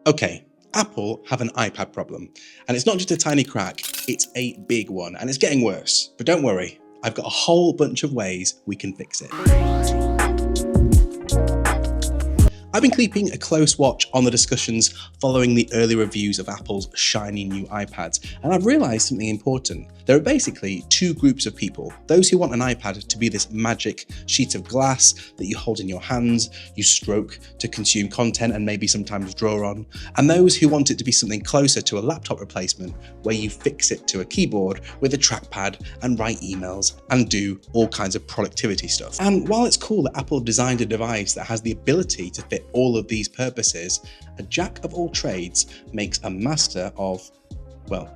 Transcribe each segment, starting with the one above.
Okay, Apple have an iPad problem, and it's not just a tiny crack, it's a big one, and it's getting worse. But don't worry, I've got a whole bunch of ways we can fix it. I've been keeping a close watch on the discussions following the early reviews of Apple's shiny new iPads, and I've realised something important. There are basically two groups of people: those who want an iPad to be this magic sheet of glass that you hold in your hands, you stroke to consume content and maybe sometimes draw on, and those who want it to be something closer to a laptop replacement where you fix it to a keyboard with a trackpad and write emails and do all kinds of productivity stuff. And while it's cool that Apple designed a device that has the ability to fit all of these purposes, a jack of all trades makes a master of, well,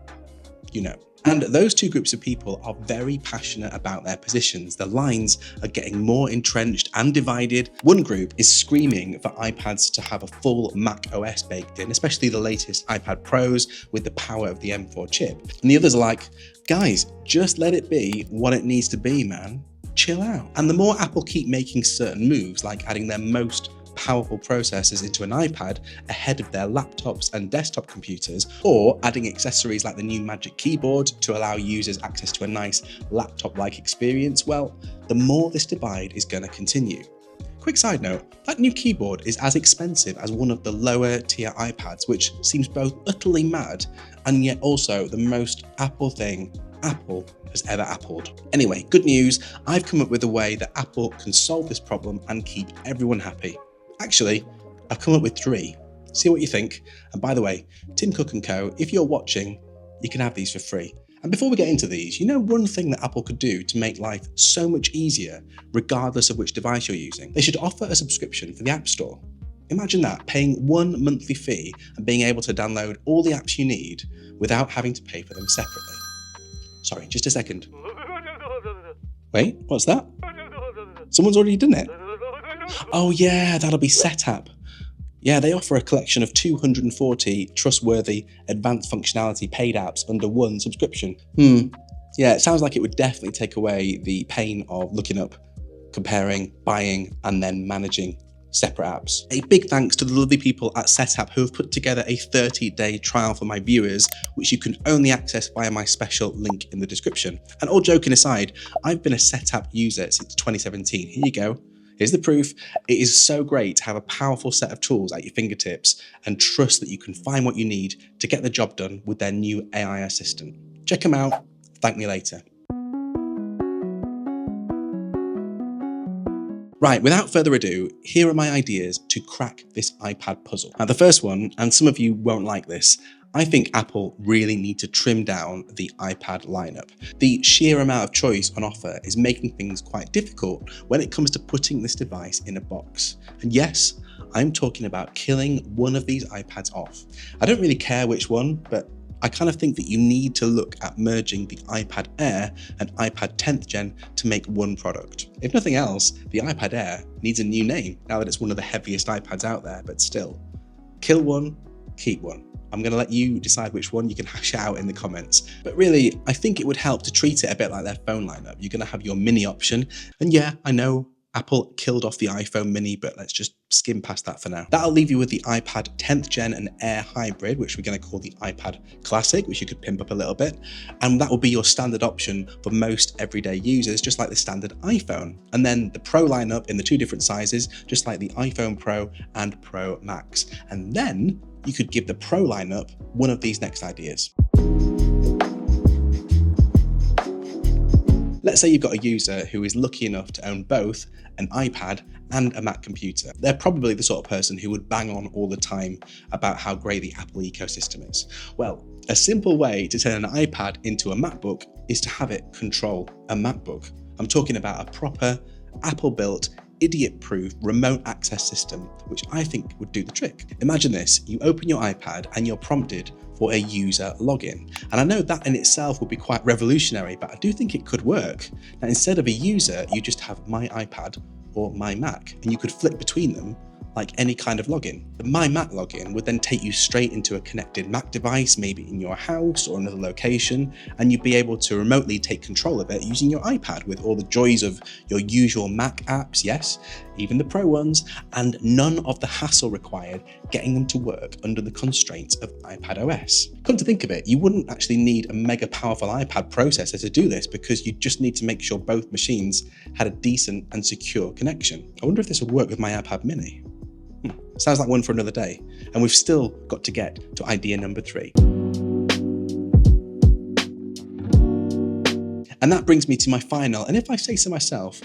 you know. And those two groups of people are very passionate about their positions. The lines are getting more entrenched and divided. One group is screaming for iPads to have a full Mac OS baked in, especially the latest iPad Pros with the power of the M4 chip. And the others are like, guys, just let it be what it needs to be, man. Chill out. And the more Apple keep making certain moves, like adding their most powerful processors into an iPad ahead of their laptops and desktop computers, or adding accessories like the new Magic Keyboard to allow users access to a nice laptop-like experience, well, the more this divide is going to continue. Quick side note, that new keyboard is as expensive as one of the lower tier iPads, which seems both utterly mad and yet also the most Apple thing Apple has ever appled. Anyway, good news, I've come up with a way that Apple can solve this problem and keep everyone happy. Actually, I've come up with 3. See what you think. And by the way, Tim Cook & Co, if you're watching, you can have these for free. And before we get into these, you know one thing that Apple could do to make life so much easier, regardless of which device you're using? They should offer a subscription for the App Store. Imagine that, paying one monthly fee and being able to download all the apps you need without having to pay for them separately. Sorry, just a second. Wait, what's that? Someone's already done it. Oh yeah, that'll be Setapp. Yeah, they offer a collection of 240 trustworthy advanced functionality paid apps under one subscription. Yeah, it sounds like it would definitely take away the pain of looking up, comparing, buying, and then managing separate apps. A big thanks to the lovely people at Setapp who have put together a 30-day trial for my viewers, which you can only access via my special link in the description. And all joking aside, I've been a Setapp user since 2017. Here you go. Here's the proof. It is so great to have a powerful set of tools at your fingertips and trust that you can find what you need to get the job done with their new AI assistant. Check them out. Thank me later. Right, without further ado, here are my ideas to crack this iPad puzzle. Now the first one, and some of you won't like this, I think Apple really need to trim down the iPad lineup. The sheer amount of choice on offer is making things quite difficult when it comes to putting this device in a box. And yes, I'm talking about killing one of these iPads off. I don't really care which one, but I kind of think that you need to look at merging the iPad Air and iPad 10th Gen to make one product. If nothing else, the iPad Air needs a new name now that it's one of the heaviest iPads out there, but still. Kill one, keep one. I'm going to let you decide which one. You can hash it out in the comments. But really, I think it would help to treat it a bit like their phone lineup. You're going to have your mini option. And yeah, I know Apple killed off the iPhone mini, but let's just skim past that for now. That'll leave you with the iPad 10th Gen and Air Hybrid, which we're going to call the iPad Classic, which you could pimp up a little bit. And that will be your standard option for most everyday users, just like the standard iPhone. And then the Pro lineup in the 2 different sizes, just like the iPhone Pro and Pro Max. And then you could give the Pro lineup one of these next ideas. Let's say you've got a user who is lucky enough to own both an iPad and a Mac computer. They're probably the sort of person who would bang on all the time about how great the Apple ecosystem is. Well, a simple way to turn an iPad into a MacBook is to have it control a MacBook. I'm talking about a proper Apple-built, idiot-proof remote access system, which I think would do the trick. Imagine this, you open your iPad and you're prompted for a user login. And I know that in itself would be quite revolutionary, but I do think it could work. Now, instead of a user, you just have my iPad or my Mac, and you could flip between them like any kind of login. The My Mac login would then take you straight into a connected Mac device, maybe in your house or another location, and you'd be able to remotely take control of it using your iPad with all the joys of your usual Mac apps, yes, even the pro ones, and none of the hassle required getting them to work under the constraints of iPadOS. Come to think of it, you wouldn't actually need a mega powerful iPad processor to do this because you just need to make sure both machines had a decent and secure connection. I wonder if this would work with my iPad mini. Sounds like one for another day, and we've still got to get to idea number 3. And that brings me to my final, and if I say so myself,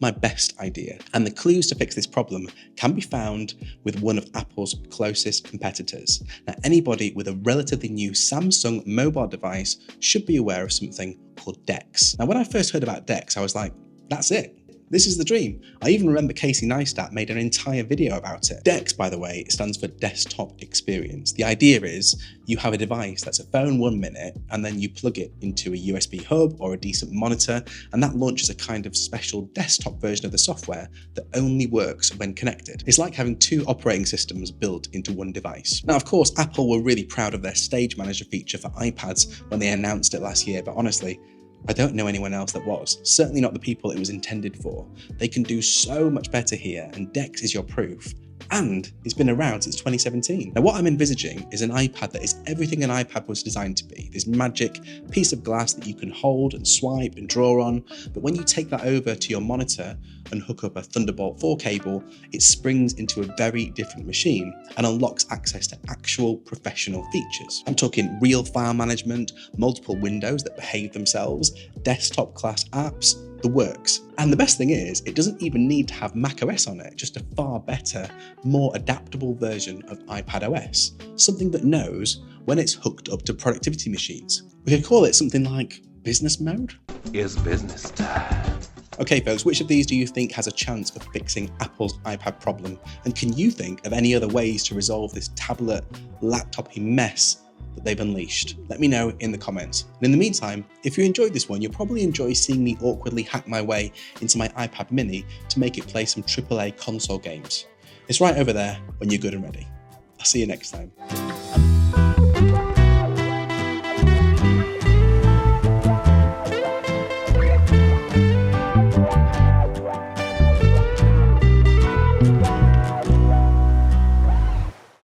my best idea. And the clues to fix this problem can be found with one of Apple's closest competitors. Now, anybody with a relatively new Samsung mobile device should be aware of something called DeX. Now, when I first heard about DeX, I was like, that's it. This is the dream. I even remember Casey Neistat made an entire video about it. DeX, by the way, stands for Desktop Experience. The idea is you have a device that's a phone 1 minute, and then you plug it into a USB hub or a decent monitor, and that launches a kind of special desktop version of the software that only works when connected. It's like having 2 operating systems built into one device. Now, of course, Apple were really proud of their Stage Manager feature for iPads when they announced it last year, but honestly, I don't know anyone else that was. Certainly not the people it was intended for. They can do so much better here, and DeX is your proof. And it's been around since 2017. Now, what I'm envisaging is an iPad that is everything an iPad was designed to be. This magic piece of glass that you can hold and swipe and draw on. But when you take that over to your monitor and hook up a Thunderbolt 4 cable, it springs into a very different machine and unlocks access to actual professional features. I'm talking real file management, multiple windows that behave themselves, desktop class apps, the works. And the best thing is, it doesn't even need to have macOS on it, just a far better, more adaptable version of iPadOS, something that knows when it's hooked up to productivity machines. We could call it something like business mode. It's business time. Okay folks, which of these do you think has a chance of fixing Apple's iPad problem? And can you think of any other ways to resolve this tablet, laptop-y mess that they've unleashed? Let me know in the comments. And in the meantime, if you enjoyed this one, you'll probably enjoy seeing me awkwardly hack my way into my iPad mini to make it play some AAA console games. It's right over there when you're good and ready. I'll see you next time.